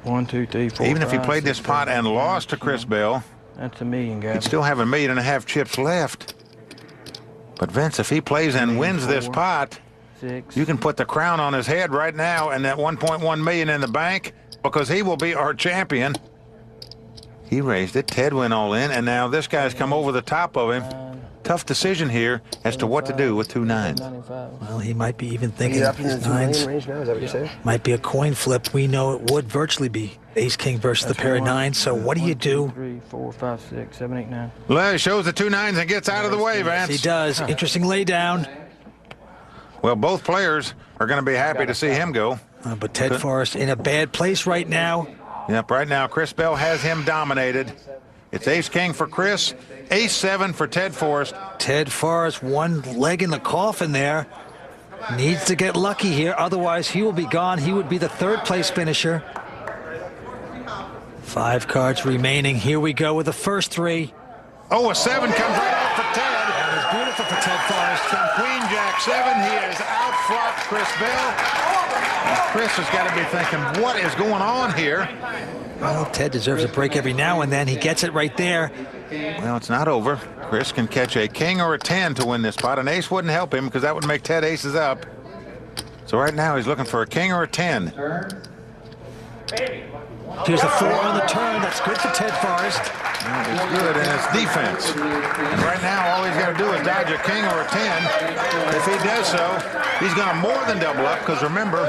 1, 2, 3, 4. Even if he played this pot and lost to Chris Bell, that's $1 million, Gavin. he'd still have $1.5 million chips left. But Vince, if he plays and wins this pot, 6. you can put the crown on his head right now and that $1.1 million in the bank, because he will be our champion. He raised it. Ted went all in, and now this guy's come over the top of him. Tough decision here as to what to do with 2 nines. Well, he might be even thinking his nines range now, is that what you're saying? might be a coin flip. We know it would virtually be ace-king versus the pair of nines. So what do you do? 1, 2, 3, 4, 5, 6, 7, 8, 9. Well, he shows the 2 nines and gets out of the way, Vance. He does. Interesting lay down. Well, both players are going to be happy to see him go. But Ted Forrest in a bad place right now. Yep, right now Chris Bell has him dominated. It's ace-king for Chris, ace-7 for Ted Forrest. Ted Forrest, one leg in the coffin there. Needs to get lucky here, otherwise he will be gone. He would be the third-place finisher. 5 cards remaining. Here we go with the first 3. Oh, a 7 comes right out for Ted. That is beautiful for Ted Forrest. From Queen Jack 7, he has outflopped Chris Bell. And Chris has got to be thinking, what is going on here? Well, Ted deserves a break every now and then. He gets it right there. Well, it's not over. Chris can catch a king or a 10 to win this pot. An ace wouldn't help him because that would make Ted aces up. So right now he's looking for a king or a 10. Here's the 4 on the turn. That's good for Ted Forrest. It's good, and it's defense. And right now, all he's got to do is dodge a king or a 10. If he does so, he's going to more than double up, because remember,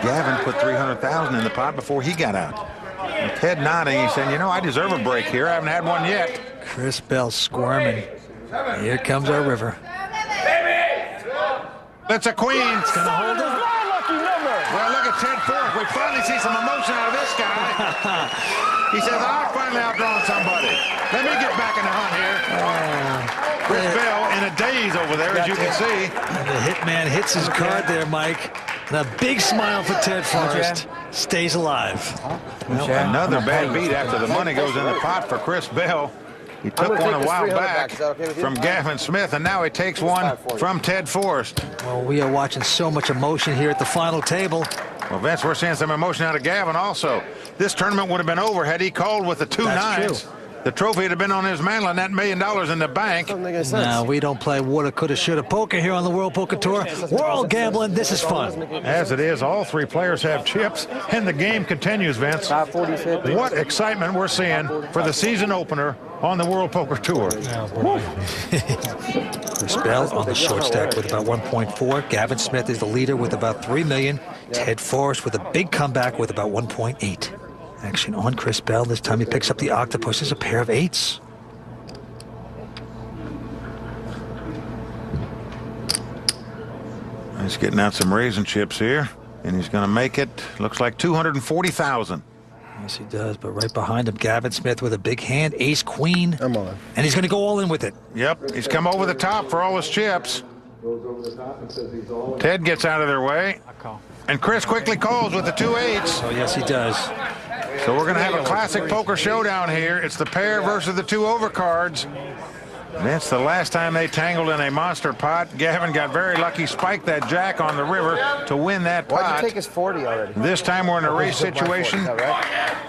Gavin put $300,000 in the pot before he got out. And Ted nodding, he's saying, you know, I deserve a break here. I haven't had one yet. Chris Bell squirming. Here comes our river. That's a queen. It's going to hold it. Well, look at Ted Forrest. We finally see some emotion out of this guy. He says, I've finally outdrawn somebody. Let me get back in the hunt here. Chris Bell in a daze over there, as you can see. The hitman hits his card there, Mike. And a big smile for Ted Forrest. Stays alive. Well, another bad beat after the money goes in the pot for Chris Bell. He took one a while back from Gavin Smith, and now he takes one from Ted Forrest. Well, we are watching so much emotion here at the final table. Well, Vince, we're seeing some emotion out of Gavin also. This tournament would have been over had he called with the 2 nines. True. The trophy would have been on his mantle and that $1 million in the bank. No, we don't play woulda, coulda, shoulda poker here on the World Poker Tour. We're all gambling. This is fun. As it is, all 3 players have chips, and the game continues, Vince. What excitement we're seeing for the season opener on the World Poker Tour. Chris Bell on the short stack with about 1.4. Gavin Smith is the leader with about 3 million. Ted Forrest with a big comeback with about 1.8. Action on Chris Bell. This time he picks up the octopus as a pair of 8s. He's getting out some raisin chips here, and he's going to make it, looks like $240,000. Yes, he does, but right behind him, Gavin Smith with a big hand, ace, queen. Come on. And he's going to go all in with it. Yep, he's come over the top for all his chips. Ted gets out of their way, and Chris quickly calls with the 2 8s. Oh, yes, he does. So we're going to have a classic poker showdown here. It's the pair versus the 2 overcards. That's the last time they tangled in a monster pot. Gavin got very lucky, spiked that jack on the river to win that pot. Why'd you take his 40 already? This time we're in a race situation.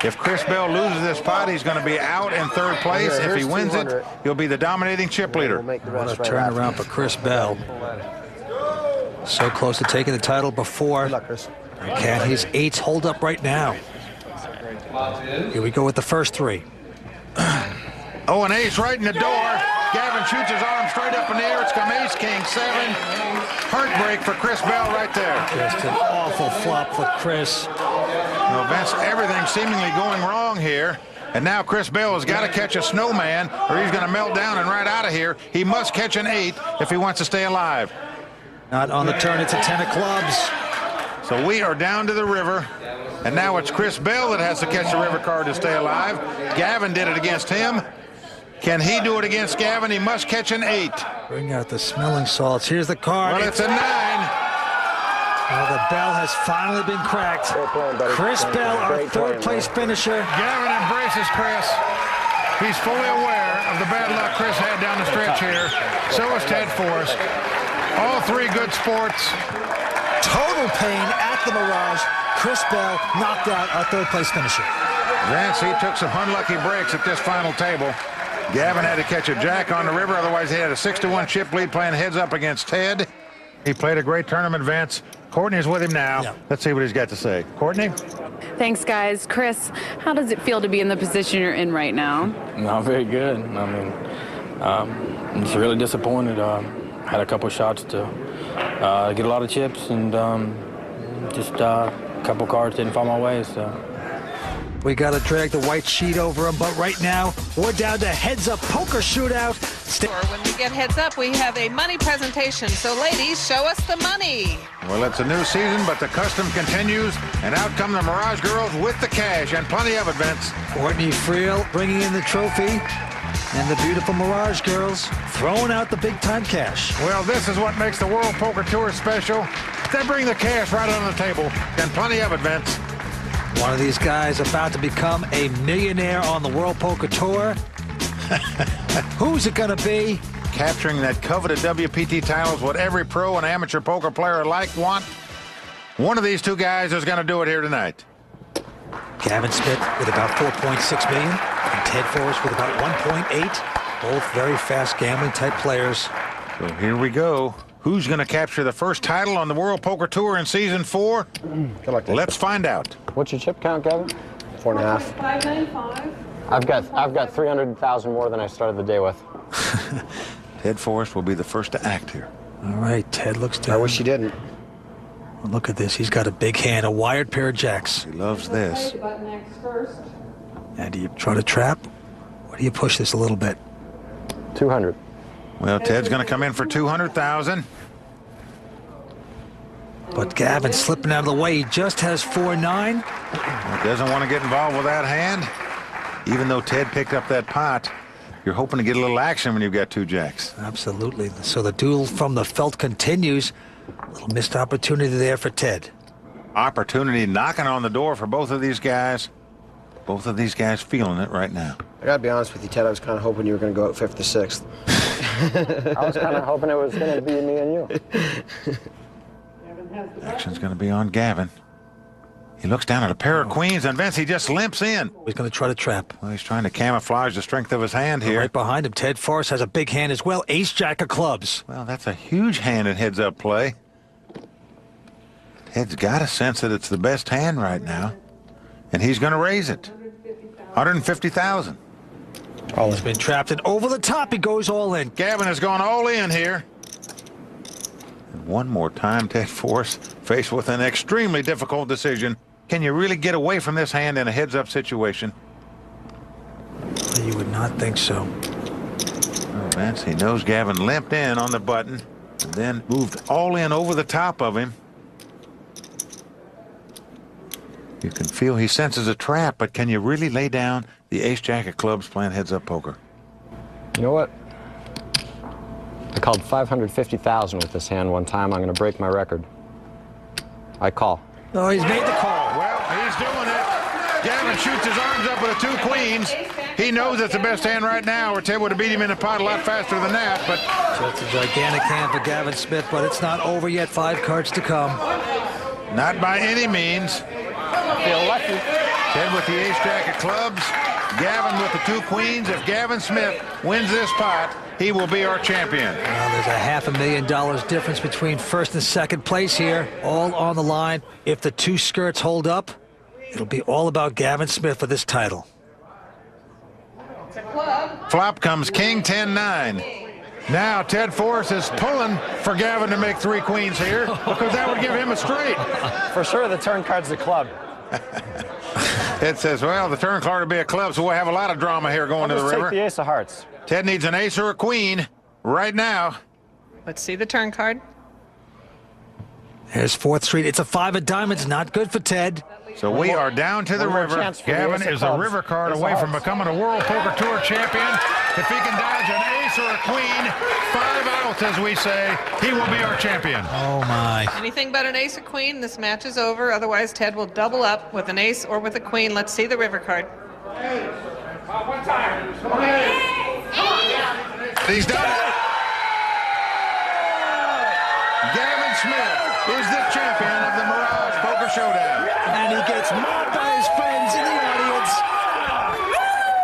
If Chris Bell loses this pot, he's going to be out in 3rd place. If he wins it, he'll be the dominating chip leader. What a turnaround for Chris Bell. So close to taking the title before. Good luck, Chris. Can his 8s hold up right now? Here we go with the first 3. Oh, an ace right in the door. Gavin shoots his arm straight up in the air. It's come ace, king, 7. Heartbreak for Chris Bell right there. Just an awful flop for Chris. Well, Vince, everything's seemingly going wrong here. And now Chris Bell has got to catch a snowman or he's going to melt down and right out of here. He must catch an 8 if he wants to stay alive. Not on the turn. It's a 10 of clubs. So we are down to the river. And now it's Chris Bell that has to catch the river card to stay alive. Gavin did it against him. Can he do it against Gavin? He must catch an 8. Bring out the smelling salts. Here's the card. Well, it's a 9. Well, the bell has finally been cracked. Chris Bell, our 3rd place finisher. Gavin embraces Chris. He's fully aware of the bad luck Chris had down the stretch here. So is Ted Forrest. All 3 good sports. Total pain at the Mirage. Chris Bell knocked out our third-place finisher. Vance, he took some unlucky breaks at this final table. Gavin had to catch a jack on the river, otherwise he had a 6-1 chip lead playing heads up against Ted. He played a great tournament, Vance. Courtney's with him now. Yeah. Let's see what he's got to say. Courtney? Thanks, guys. Chris, how does it feel to be in the position you're in right now? Not very good. I mean, I'm just really disappointed. Had a couple shots to get a lot of chips, and just a couple cards didn't fall my way, so. We got to drag the white sheet over him, but right now, we're down to heads-up poker shootout. When we get heads up, we have a money presentation. So, ladies, show us the money. Well, it's a new season, but the custom continues, and out come the Mirage girls with the cash, and plenty of it, Vince. Courtney Friel bringing in the trophy, and the beautiful Mirage girls throwing out the big-time cash. Well, this is what makes the World Poker Tour special. They bring the cash right on the table, and plenty of it, Vince. One of these guys about to become a millionaire on the World Poker Tour. Who's it going to be? Capturing that coveted WPT title is what every pro and amateur poker player alike want. One of these two guys is going to do it here tonight. Gavin Smith with about 4.6 million, and Ted Forrest with about 1.8. Both very fast gambling type players. So here we go. Who's going to capture the first title on the World Poker Tour in Season 4? Good luck. Let's find out. What's your chip count, Gavin? 4.5. 595. I've got 300,000 more than I started the day with. Ted Forrest will be the first to act here. All right, Ted looks down. I wish he didn't. Well, look at this. He's got a big hand, a wired pair of jacks. He loves this. And do you try to trap, or do you push this a little bit? 200. Well, Ted's going to come in for 200,000. But Gavin slipping out of the way. He just has 4-9. Doesn't want to get involved with that hand. Even though Ted picked up that pot, you're hoping to get a little action when you've got two jacks. Absolutely. So the duel from the felt continues. A little missed opportunity there for Ted. Opportunity knocking on the door for both of these guys. Both of these guys feeling it right now. I gotta be honest with you, Ted. I was kind of hoping you were going to go out 5th to 6th. I was kind of hoping it was going to be me and you. Action's going to be on Gavin. He looks down at a pair of queens, and Vince, he just limps in. He's going to try to trap. Well, he's trying to camouflage the strength of his hand here. Right behind him, Ted Forrest has a big hand as well. Ace-Jack of clubs. Well, that's a huge hand in heads-up play. Ted's got a sense that it's the best hand right now, and he's going to raise it. 150,000. He's been trapped, and over the top he goes all in. Gavin has gone all in here. And one more time, Ted Forrest faced with an extremely difficult decision. Can you really get away from this hand in a heads-up situation? You would not think so. Oh, Vance, he knows Gavin limped in on the button and then moved all in over the top of him. You can feel he senses a trap, but can you really lay down the ace-jack of clubs playing heads-up poker? You know what? I called 550,000 with this hand one time. I'm going to break my record. I call. Oh, he's made the call. Well, he's doing it. Gavin shoots his arms up with the two queens. He knows it's the best hand right now, or Ted would have beat him in the pot a lot faster than that. But Just a gigantic hand for Gavin Smith, but it's not over yet. 5 cards to come. not by any means. I feel lucky. Ted with the ace-jack of clubs. Gavin with the two queens. If Gavin Smith wins this pot, he will be our champion. Well, there's a $500,000 difference between first and second place here, all on the line. If the two skirts hold up, it'll be all about Gavin Smith for this title. Flop comes king 10-9. Now Ted Forrest is pulling for Gavin to make three queens here because that would give him a straight. For sure, the turn card's the club. Ted says, well, the turn card will be a club, so we'll have a lot of drama here going to the river. Take the ace of hearts. Ted needs an ace or a queen right now. Let's see the turn card. There's 4th Street. It's a 5 of diamonds. Not good for Ted. So we are down to the One more river. chance for the Gavin ace of is a clubs. river card Ace of away from hearts. becoming a World Poker Tour champion. If he can dodge an ace or a queen, 5 outs, as we say, he will be our champion. Oh, my. Anything but an ace or queen, this match is over. Otherwise, Ted will double up with an ace or with a queen. Let's see the river card. He's done it. Gavin Smith is the champion of the Mirage Poker Showdown. And he gets mobbed by his friends in the audience.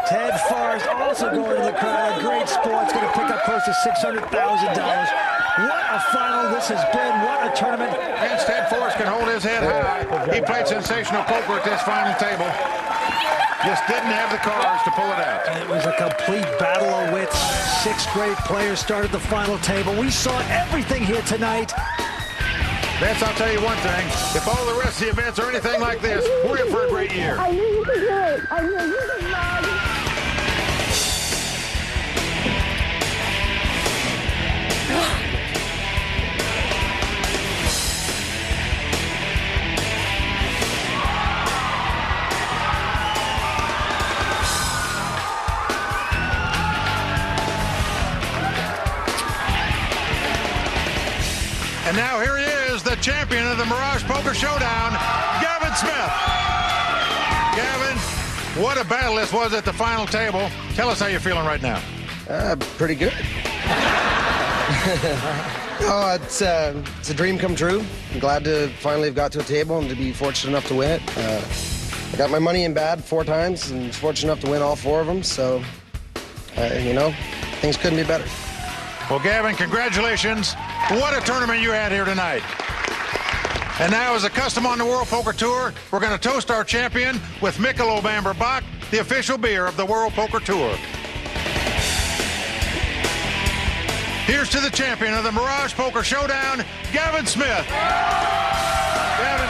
Ted Forrest also going to the crowd. A great sport. It's going to pick up close to $600,000. What a final this has been. What a tournament. And Ted Forrest can hold his head high. He played sensational poker at this final table. Just didn't have the cards to pull it out. It was a complete battle of wits. 6 great players started the final table. We saw everything here tonight. Vince, I'll tell you one thing. If all the rest of the events are anything like this, we're in for a great year. I knew you could do it. I knew you could not. And now here he is, the champion of the Mirage Poker Showdown, Gavin Smith. Gavin, what a battle this was at the final table. Tell us how you're feeling right now. Pretty good. Oh, it's a dream come true. I'm glad to finally have got to a table and to be fortunate enough to win it. I got my money in bad 4 times and was fortunate enough to win all 4 of them. So, you know, things couldn't be better. Well, Gavin, congratulations. What a tournament you had here tonight. And now, as a custom on the World Poker Tour, we're going to toast our champion with Michelob Amber Bock, the official beer of the World Poker Tour. Here's to the champion of the Mirage Poker Showdown, Gavin Smith. Gavin,